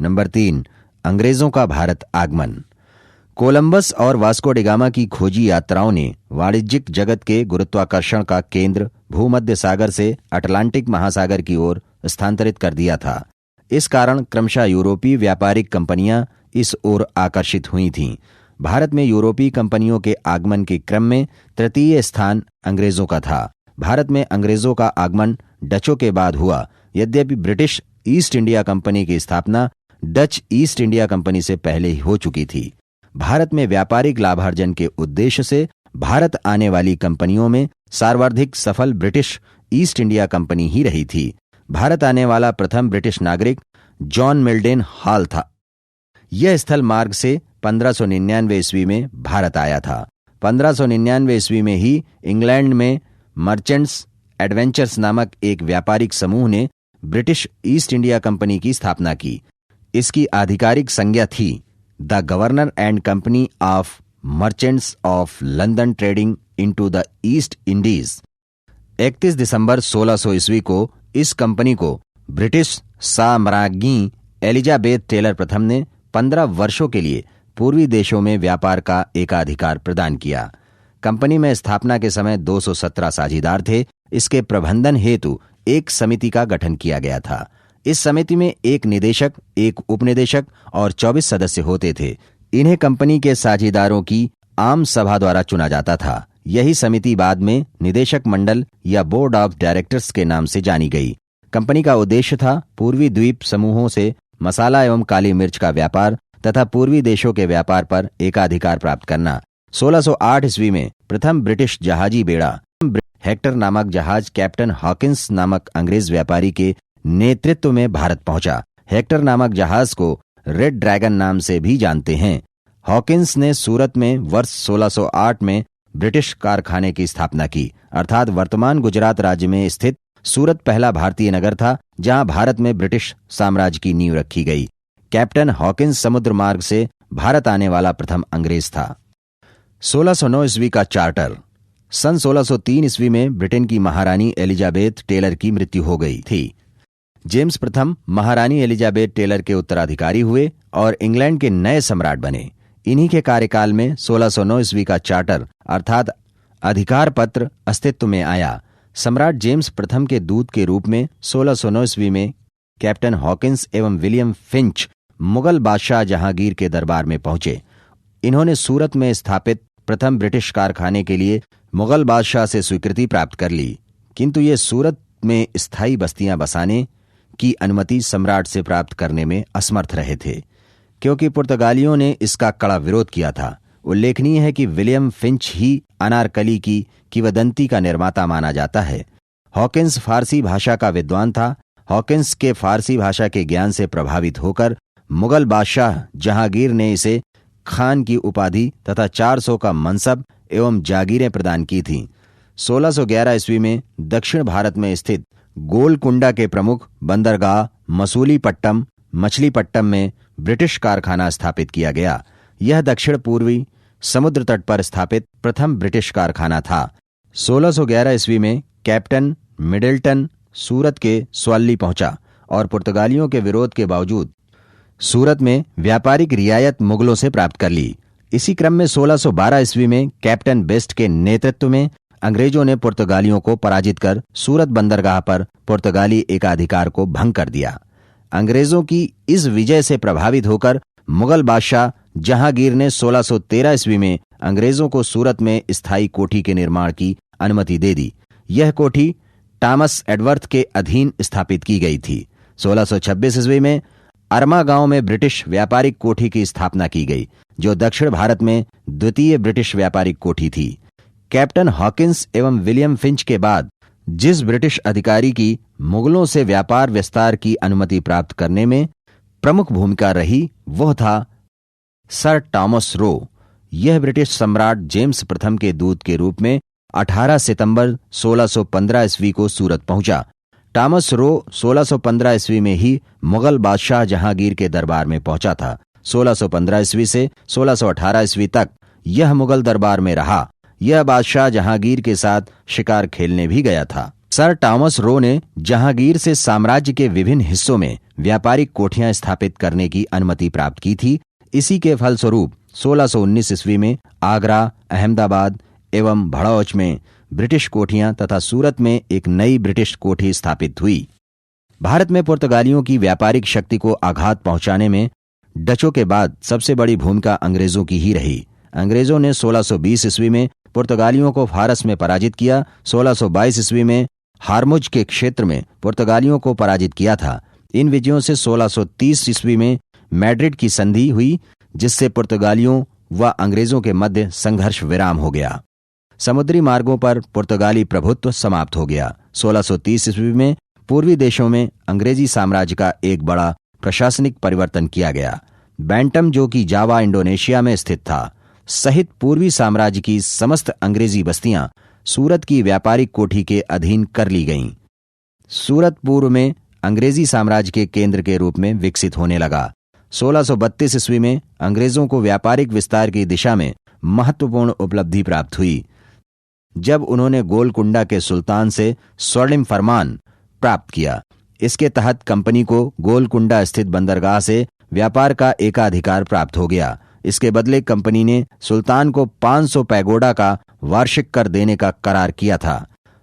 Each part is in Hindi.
नंबर 3, अंग्रेजों का भारत आगमन। कोलंबस और वास्को डी गामा की खोजी यात्राओं ने वाणिज्यिक जगत के गुरुत्वाकर्षण का केंद्र भूमध्य सागर से अटलांटिक महासागर की ओर स्थानांतरित कर दिया था। इस कारण क्रमशः यूरोपीय व्यापारिक कंपनियां इस ओर आकर्षित हुई थीं। भारत में यूरोपीय कंपनियों के आगमन के क्रम में तृतीय स्थान अंग्रेजों का था। भारत में अंग्रेजों का आगमन डचों के बाद हुआ। यद्यपि ब्रिटिश ईस्ट इंडिया कंपनी की स्थापना डच ईस्ट इंडिया कंपनी से पहले ही हो चुकी थी। भारत में व्यापारिक लाभार्जन के उद्देश्य से भारत आने वाली कंपनियों में सर्वाधिक सफल ब्रिटिश ईस्ट इंडिया कंपनी ही रही थी। भारत आने वाला प्रथम ब्रिटिश नागरिक जॉन मिल्डेन हॉल था। यह स्थल मार्ग से 1599 ईस्वी में भारत आया था। 1599 ईस्वी में ही इंग्लैंड में मर्चेंट्स एडवेंचर्स नामक एक व्यापारिक समूह ने ब्रिटिश ईस्ट इंडिया कंपनी की स्थापना की। इसकी आधिकारिक संज्ञा थी the governor and company of merchants of London trading into the East Indies. 31 दिसंबर 1600 ईस्वी को इस कंपनी को ब्रिटिश साम्राज्ञी एलिजाबेथ टेलर प्रथम ने 15 वर्षों के लिए पूर्वी देशों में व्यापार का एकाधिकार प्रदान किया। कंपनी में स्थापना के समय 217 साझीदार थे। इसके प्रबंधन हेतु एक समिति का गठन किया गया था। इस समिति में एक निदेशक, एक उपनिदेशक और 24 सदस्य होते थे। इन्हें कंपनी के साझीदारों की आम सभा द्वारा चुना जाता था। यही समिति बाद में निदेशक मंडल या बोर्ड ऑफ डायरेक्टर्स के नाम से जानी गई। कंपनी का उद्देश्य था पूर्वी द्वीप समूहों से मसाला एवं काली मिर्च का व्यापार तथा पूर्वी देशों के व्यापार पर एकाधिकार प्राप्त करना। 1608 ईस्वी में प्रथम ब्रिटिश जहाजी बेड़ा हेक्टर नामक जहाज कैप्टन हॉकिंस नामक अंग्रेज व्यापारी के नेतृत्व में भारत पहुंचा। हेक्टर नामक जहाज को रेड ड्रैगन नाम से भी जानते हैं। हॉकिंस ने सूरत में वर्ष 1608 में ब्रिटिश कारखाने की स्थापना की, अर्थात वर्तमान गुजरात राज्य में स्थित सूरत पहला भारतीय नगर था जहां भारत में ब्रिटिश साम्राज्य की नींव रखी गई। कैप्टन हॉकिंस समुद्र मार्ग से भारत आने वाला प्रथम अंग्रेज था। 1609 ईस्वी का चार्टर। सन 1603 ईस्वी में ब्रिटेन की महारानी एलिजाबेथ टेलर की मृत्यु हो गई थी। जेम्स प्रथम महारानी एलिजाबेथ टेलर के उत्तराधिकारी हुए और इंग्लैंड के नए सम्राट बने। इन्हीं के कार्यकाल में 1609 ईस्वी का चार्टर अर्थात अधिकार पत्र अस्तित्व में आया। सम्राट जेम्स प्रथम के दूत के रूप में 1609 ईस्वी में कैप्टन हॉकिंस एवं विलियम फिंच मुगल बादशाह जहांगीर के दरबार में पहुंचे। इन्होंने सूरत में स्थापित प्रथम ब्रिटिश कारखाने के लिए मुगल बादशाह से स्वीकृति प्राप्त कर ली, किंतु ये सूरत में स्थायी बस्तियां बसाने की अनुमति सम्राट से प्राप्त करने में असमर्थ रहे थे, क्योंकि पुर्तगालियों ने इसका कड़ा विरोध किया था। उल्लेखनीय है कि विलियम फिंच ही अनारकली की किंवदंती का निर्माता माना जाता है। हॉकिंस फारसी भाषा का विद्वान था। हॉकिंस के फारसी भाषा के ज्ञान से प्रभावित होकर मुगल बादशाह जहांगीर ने इसे खान की उपाधि तथा 400 का मनसब एवं जागीरें प्रदान की थीं। 1611 ईस्वी में दक्षिण भारत में स्थित गोलकुंडा के प्रमुख बंदरगाह मसूलीपट्टम मछलीपट्टम में ब्रिटिश कारखाना स्थापित किया गया। यह दक्षिण पूर्वी समुद्र तट पर स्थापित प्रथम ब्रिटिश कारखाना था। 1611 ईस्वी में कैप्टन मिडल्टन सूरत के स्वाली पहुंचा और पुर्तगालियों के विरोध के बावजूद सूरत में व्यापारिक रियायत मुगलों से प्राप्त कर ली। इसी क्रम में 1612 ईस्वी में कैप्टन बेस्ट के नेतृत्व में अंग्रेजों ने पुर्तगालियों को पराजित कर सूरत बंदरगाह पर पुर्तगाली एकाधिकार को भंग कर दिया। अंग्रेजों की इस विजय से प्रभावित होकर मुगल बादशाह जहांगीर ने 1613 ईस्वी में अंग्रेजों को सूरत में स्थायी कोठी के निर्माण की अनुमति दे दी। यह कोठी टॉमस एडवर्थ के अधीन स्थापित की गई थी। 1626 ईस्वी में अरमा गांव में ब्रिटिश व्यापारिक कोठी की स्थापना की गई, जो दक्षिण भारत में द्वितीय ब्रिटिश व्यापारिक कोठी थी। कैप्टन हॉकिंस एवं विलियम फिंच के बाद जिस ब्रिटिश अधिकारी की मुगलों से व्यापार विस्तार की अनुमति प्राप्त करने में प्रमुख भूमिका रही, वह था सर टॉमस रो। यह ब्रिटिश सम्राट जेम्स प्रथम के दूत के रूप में 18 सितंबर 1615 ईस्वी को सूरत पहुंचा। टॉमस रो 1615 ईस्वी में ही मुगल बादशाह जहांगीर के दरबार में पहुंचा था। 1615 ईस्वी से 1618 ईस्वी तक यह मुगल दरबार में रहा। यह बादशाह जहांगीर के साथ शिकार खेलने भी गया था। सर टॉमस रो ने जहांगीर से साम्राज्य के विभिन्न हिस्सों में व्यापारिक कोठियां स्थापित करने की अनुमति प्राप्त की थी। इसी के फलस्वरूप 1619 ईस्वी में आगरा, अहमदाबाद एवं भड़ौच में ब्रिटिश कोठियां तथा सूरत में एक नई ब्रिटिश कोठी स्थापित हुई। भारत में पुर्तगालियों की व्यापारिक शक्ति को आघात पहुंचाने में डचों के बाद सबसे बड़ी भूमिका अंग्रेजों की ही रही। अंग्रेजों ने 1620 ईस्वी में पुर्तगालियों को फारस में पराजित किया। 1622 ईस्वी में हारमुज के क्षेत्र में पुर्तगालियों को पराजित किया था। इन विजयों से 1630 ईस्वी में मैड्रिड की संधि हुई, जिससे पुर्तगालियों व अंग्रेजों के मध्य संघर्ष विराम हो गया। समुद्री मार्गों पर पुर्तगाली प्रभुत्व समाप्त हो गया। 1630 ईस्वी में पूर्वी देशों में अंग्रेजी साम्राज्य का एक बड़ा प्रशासनिक परिवर्तन किया गया। बैंटम, जो कि जावा इंडोनेशिया में स्थित था, सहित पूर्वी साम्राज्य की समस्त अंग्रेजी बस्तियां सूरत की व्यापारिक कोठी के अधीन कर ली गईं। सूरत पूर्व में अंग्रेजी साम्राज्य के केंद्र के रूप में विकसित होने लगा। 1632 ईस्वी में अंग्रेजों को व्यापारिक विस्तार की दिशा में महत्वपूर्ण उपलब्धि प्राप्त हुई, जब उन्होंने गोलकुंडा के सुल्तान से स्वर्णिम फरमान प्राप्त किया। इसके तहत कंपनी को गोलकुंडा स्थित बंदरगाह से व्यापार का एकाधिकार प्राप्त हो गया। इसके बदले कंपनी ने सुल्तान को 500 पैगोडा का वार्षिक कर देने का करार किया था।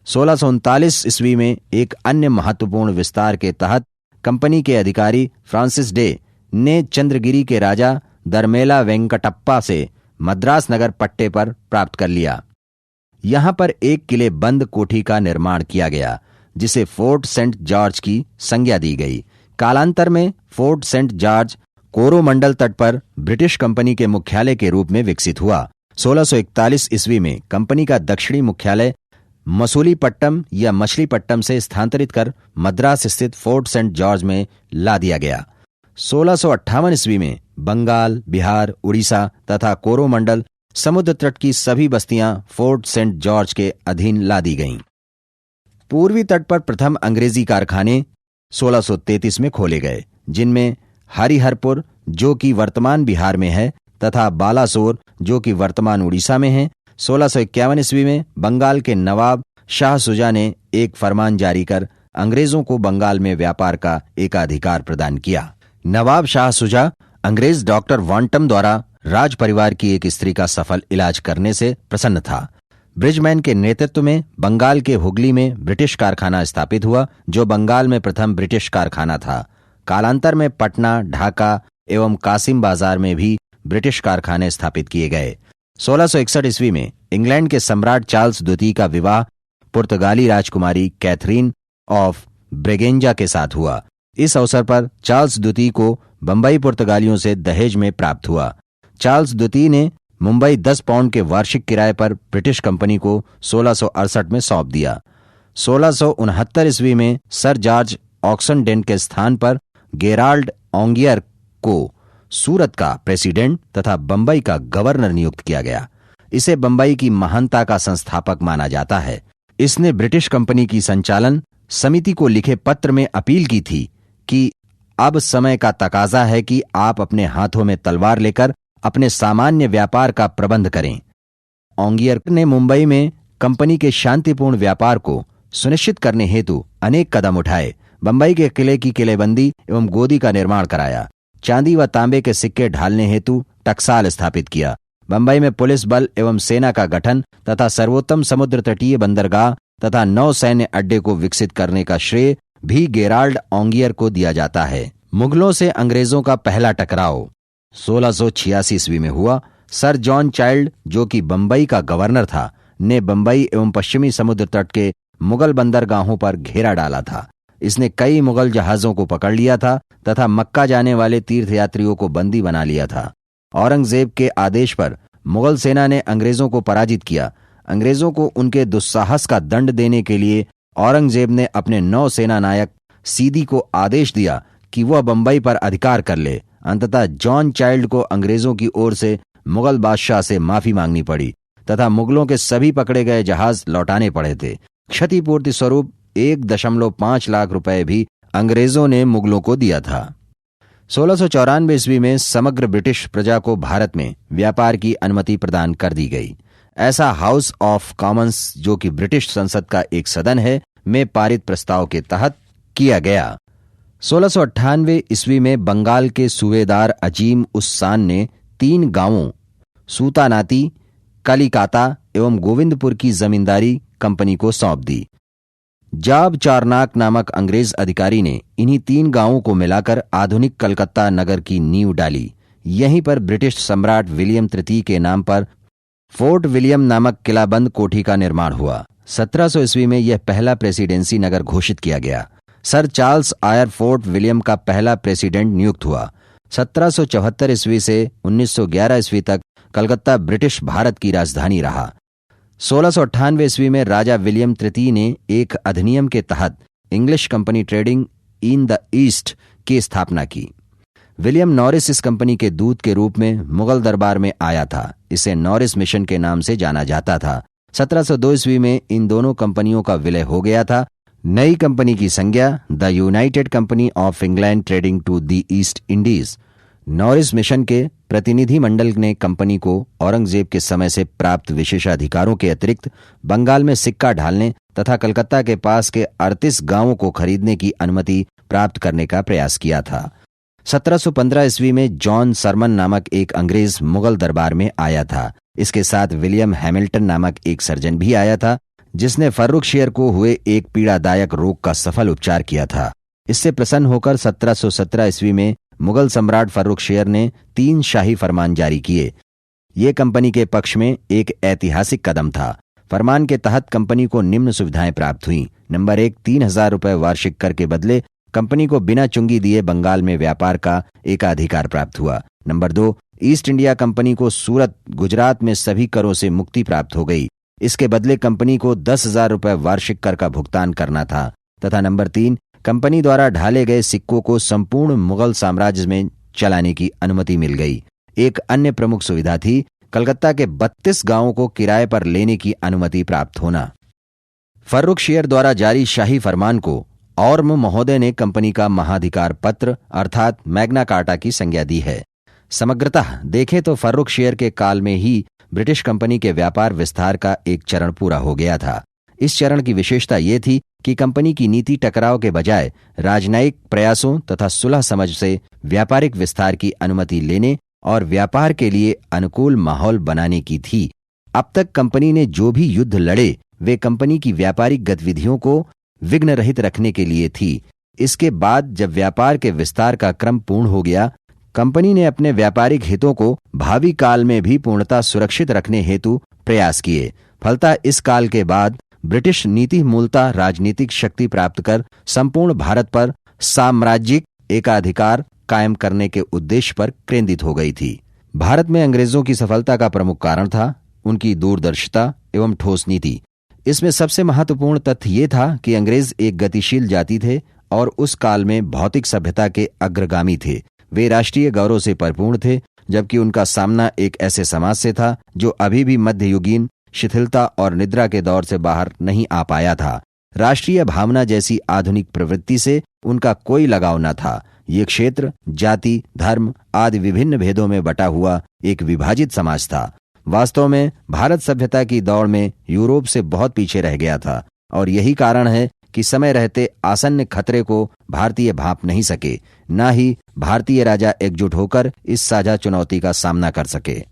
1639 ईस्वी में एक अन्य महत्वपूर्ण विस्तार के तहत कंपनी के अधिकारी फ्रांसिस डे ने चंद्रगिरी के राजा दरमेला वेंकटप्पा से मद्रास नगर पट्टे पर प्राप्त कर लिया। यहां पर एक किले बंद कोठी का निर्माण किया गया, जिसे फोर्ट सेंट जॉर्ज की संज्ञा दी गई। कालांतर में फोर्ट सेंट जॉर्ज कोरोमंडल तट पर ब्रिटिश कंपनी के मुख्यालय के रूप में विकसित हुआ। 1641 ईस्वी में कंपनी का दक्षिणी मुख्यालय मसूलीपट्टम या मछलीपट्टम से स्थानांतरित कर मद्रास स्थित फोर्ट सेंट जॉर्ज में ला दिया गया। 1658 ईस्वी में बंगाल, बिहार, उड़ीसा तथा कोरोमंडल समुद्र तट की सभी बस्तियां फोर्ट सेंट जॉर्ज के अधीन ला दी गईं। पूर्वी तट पर प्रथम अंग्रेजी कारखाने 1633 में खोले गए, जिनमें हरिहरपुर, जो कि वर्तमान बिहार में है, तथा बालासोर, जो कि वर्तमान उड़ीसा में है। 1651 ईस्वी में बंगाल के नवाब शाह सुजा ने एक फरमान जारी कर अंग्रेजों को बंगाल में व्यापार का एकाधिकार प्रदान किया। नवाब शाह सुजा अंग्रेज डॉक्टर वांटम द्वारा राज परिवार की एक स्त्री का सफल इलाज करने से प्रसन्न था। ब्रिजमैन के नेतृत्व में बंगाल के हुगली में ब्रिटिश कारखाना स्थापित हुआ, जो बंगाल में प्रथम ब्रिटिश कारखाना था। कालांतर में पटना, ढाका एवं कासिम बाजार में भी ब्रिटिश कारखाने स्थापित किए गए। 1661 ईस्वी में इंग्लैंड के सम्राट चार्ल्स द्वितीय का विवाह पुर्तगाली राजकुमारी कैथरीन ऑफ ब्रेगेंजा के साथ हुआ। इस अवसर पर चार्ल्स द्वितीय को बंबई पुर्तगालियों से दहेज में प्राप्त हुआ। चार्ल्स द्वितीय ने मुंबई 10 पाउंड के वार्षिक किराए पर ब्रिटिश कंपनी को 1668 में सौंप दिया। 1669 ईस्वी में सर जॉर्ज ऑक्सनडेन के स्थान पर गेराल्ड ओंगियर को सूरत का प्रेसिडेंट तथा बंबई का गवर्नर नियुक्त किया गया। इसे बंबई की महानता का संस्थापक माना जाता है। इसने ब्रिटिश कंपनी की संचालन समिति को लिखे पत्र में अपील की थी कि अब समय का तकाजा है कि आप अपने हाथों में तलवार लेकर अपने सामान्य व्यापार का प्रबंध करें। ओंगियर ने मुंबई में कंपनी के शांतिपूर्ण व्यापार को सुनिश्चित करने हेतु अनेक कदम उठाए। बंबई के किले की किलेबंदी एवं गोदी का निर्माण कराया। चांदी व तांबे के सिक्के ढालने हेतु टकसाल स्थापित किया। बंबई में पुलिस बल एवं सेना का गठन तथा सर्वोत्तम समुद्र तटीय बंदरगाह तथा नौ सैन्य अड्डे को विकसित करने का श्रेय भी गेराल्ड ओंगियर को दिया जाता है। मुगलों से अंग्रेजों का पहला टकराव 1686 ईस्वी में हुआ। सर जॉन चाइल्ड, जो कि बंबई का गवर्नर था, ने बंबई एवं पश्चिमी समुद्र तट के मुगल बंदरगाहों पर घेरा डाला था। इसने कई मुगल जहाजों को पकड़ लिया था तथा मक्का जाने वाले तीर्थयात्रियों को बंदी बना लिया था। औरंगजेब के आदेश पर मुगल सेना ने अंग्रेजों को पराजित किया। अंग्रेजों को उनके दुस्साहस का दंड देने के लिए औरंगजेब ने अपने नौसेना नायक सीदी को आदेश दिया कि वह बंबई पर अधिकार कर ले। अंततः जॉन चाइल्ड को अंग्रेजों की ओर से मुगल बादशाह से माफी मांगनी पड़ी तथा मुगलों के सभी पकड़े गए जहाज लौटाने पड़े थे। क्षतिपूर्ति स्वरूप 1.5 लाख रुपए भी अंग्रेजों ने मुगलों को दिया था। 1694 ईस्वी में समग्र ब्रिटिश प्रजा को भारत में व्यापार की अनुमति प्रदान कर दी गई। ऐसा हाउस ऑफ कॉमन्स, जो कि ब्रिटिश संसद का एक सदन है, में पारित प्रस्ताव के तहत किया गया। 1698 ईस्वी में बंगाल के सूबेदार अजीम उस शान ने 3 गांवों सूतानाती, कलिकाता एवं गोविंदपुर की जमींदारी कंपनी को सौंप दी। जाब चारनाक नामक अंग्रेज अधिकारी ने इन्हीं 3 गांवों को मिलाकर आधुनिक कलकत्ता नगर की नींव डाली। यहीं पर ब्रिटिश सम्राट विलियम तृतीय के नाम पर फोर्ट विलियम नामक किलाबंद कोठी का निर्माण हुआ। 1700 ईस्वी में यह पहला प्रेसिडेंसी नगर घोषित किया गया। Sir Charles Eyre Fort William का पहला प्रेसिडेंट नियुक्त हुआ। 1774 ईस्वी से 1911 ईस्वी तक कलकत्ता ब्रिटिश भारत की राजधानी रहा। 1698 ईस्वी में राजा विलियम तृतीय ने एक अधिनियम के तहत English company trading in the east की स्थापना की। विलियम नॉरिस इस कंपनी के दूत के रूप में मुगल दरबार में आया था। इसे नॉरिस मिशन के नाम से जाना जाता था। 1702 ईस्वी में इन दोनों कंपनियों का विलय हो गया था। नई कंपनी की संज्ञा the united company of England trading to the East Indies. Norris mission के प्रतिनिधि मंडल ने कंपनी को औरंगजेब के समय से प्राप्त विशेषाधिकारों के अतिरिक्त बंगाल में सिक्का ढालने तथा कलकत्ता के पास के 38 गांवों को खरीदने की अनुमति प्राप्त करने का प्रयास किया था। 1715 ईस्वी में जॉन सरमन नामक एक अंग्रेज मुगल दरबार में आया था। इसके साथ विलियम हैमिल्टन नामक एक सर्जन भी आया था, जिसने फर्रुखशियर को हुए एक पीड़ादायक रोग का सफल उपचार किया था। इससे प्रसन्न होकर 1717 ईस्वी में मुगल सम्राट फर्रुखशियर ने 3 शाही फरमान जारी किए। ये कंपनी के पक्ष में एक ऐतिहासिक कदम था। फरमान के तहत कंपनी को निम्न सुविधाएं प्राप्त हुई। नंबर 1, 3000 रुपये वार्षिक कर के बदले कंपनी को बिना चुंगी दिए बंगाल में व्यापार का एकाधिकार प्राप्त हुआ। नंबर 2, ईस्ट इंडिया कंपनी को सूरत, गुजरात में सभी करों से मुक्ति प्राप्त हो गई। इसके बदले कंपनी को 10,000 रुपये वार्षिक कर का भुगतान करना था। तथा नंबर 3, कंपनी द्वारा ढाले गए सिक्कों को संपूर्ण मुगल साम्राज्य में चलाने की अनुमति मिल गई। एक अन्य प्रमुख सुविधा थी कलकत्ता के 32 गांवों को किराए पर लेने की अनुमति प्राप्त होना। फर्रुखशियर द्वारा जारी शाही फरमान को ऑर्म महोदय ने कंपनी का महाधिकार पत्र अर्थात मैग्ना कार्टा की संज्ञा दी है। समग्रतः देखें तो फर्रुखशियर के काल में ही ब्रिटिश कंपनी के व्यापार विस्तार का एक चरण पूरा हो गया था। इस चरण की विशेषता ये थी कि कंपनी की नीति टकराव के बजाय राजनयिक प्रयासों तथा सुलह समझ से व्यापारिक विस्तार की अनुमति लेने और व्यापार के लिए अनुकूल माहौल बनाने की थी। अब तक कंपनी ने जो भी युद्ध लड़े वे कंपनी की व्यापारिक गतिविधियों को विघ्न रहित रखने के लिए थी। इसके बाद जब व्यापार के विस्तार का क्रम पूर्ण हो गया, कंपनी ने अपने व्यापारिक हितों को भावी काल में भी पूर्णतः सुरक्षित रखने हेतु प्रयास किए। फलतः इस काल के बाद ब्रिटिश नीति मूलतः राजनीतिक शक्ति प्राप्त कर संपूर्ण भारत पर साम्राज्यिक एकाधिकार कायम करने के उद्देश्य पर केंद्रित हो गई थी। भारत में अंग्रेजों की सफलता का प्रमुख कारण था उनकी दूरदर्शिता एवं ठोस नीति। इसमें सबसे महत्वपूर्ण तथ्य ये था कि अंग्रेज एक गतिशील जाति थे और उस काल में भौतिक सभ्यता के अग्रगामी थे। वे राष्ट्रीय गौरव से परिपूर्ण थे, जबकि उनका सामना एक ऐसे समाज से था जो अभी भी मध्ययुगीन शिथिलता और निद्रा के दौर से बाहर नहीं आ पाया था। राष्ट्रीय भावना जैसी आधुनिक प्रवृत्ति से उनका कोई लगाव न था। ये क्षेत्र जाति, धर्म आदि विभिन्न भेदों में बटा हुआ एक विभाजित समाज था। वास्तव में भारत सभ्यता की दौड़ में यूरोप से बहुत पीछे रह गया था और यही कारण है कि समय रहते आसन्न खतरे को भारतीय भांप नहीं सके, न ही भारतीय राजा एकजुट होकर इस साझा चुनौती का सामना कर सके।